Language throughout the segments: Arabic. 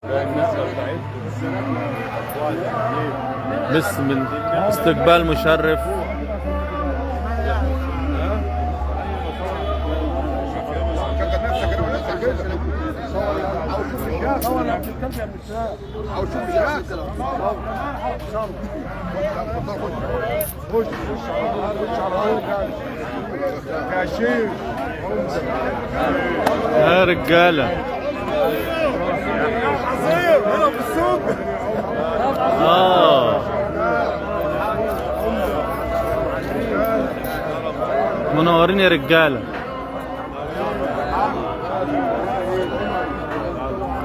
بسم استقبال مشرف. يا رجاله منورين يا رجاله.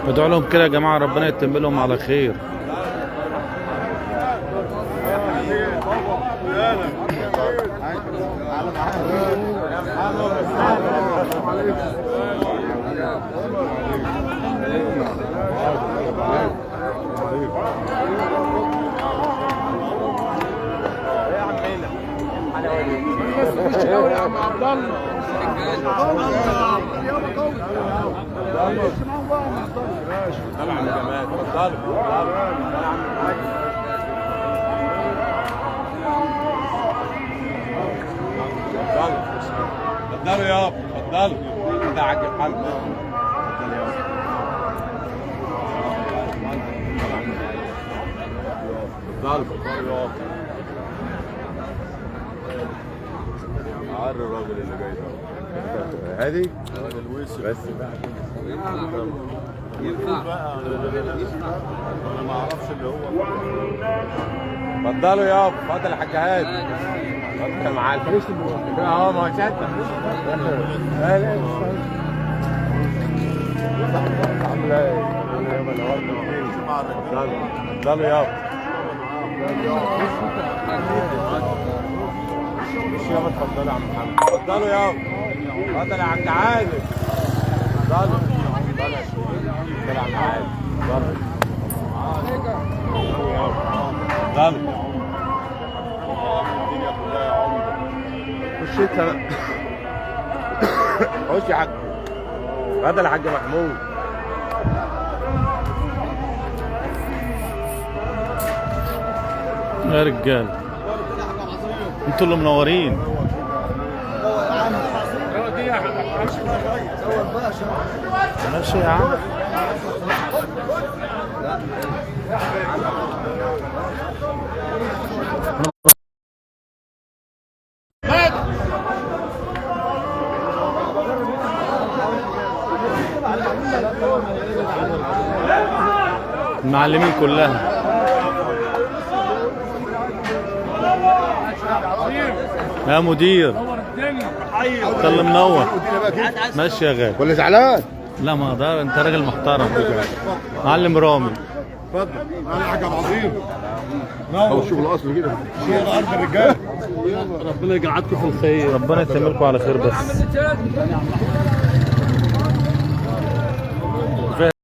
ادعوا لهم كده يا جماعه، ربنا يتم لهم على خير. اتفضلوا يابا، اتفضلوا. ده عاجب حالك. اتفضل يابا. اتفضلوا يابا. عار الراجل اللي جاي ده. هادي؟ بس بقى. ينفع بقى. انا ما اعرفش اللي هو. اتفضلوا يابا، اتفضل يا حاج هادي. اتفضل يا معلم. اهو ما هو شاطر. لا لا عامل ايه؟ اتفضلوا يابا. مش يابا، اتفضلوا يا عم محمد. اتفضلوا يابا. اتفضل يا عم عادل. اتفضلوا. اتفضلوا يا شيخ. اتفضل يا عم عادل. اتفضل. اتفضلوا. خش انت بقى. خش يا حاج. اتفضل يا حاج محمود. يا رجال انتوا اللي منورين. ماشي يا عم. المعلمين كلها. يا مدير انت اللي منور. ماشي يا غالي. ولا زعلان؟ لا ما اقدر، انت راجل محترم. معلم رامي. اتفضل. انا حاجه عظيم. هو الشغل اصله كده. شغل ارض الرجال. ربنا يجعلكم في الخير، ربنا يتم لكم على خير بس.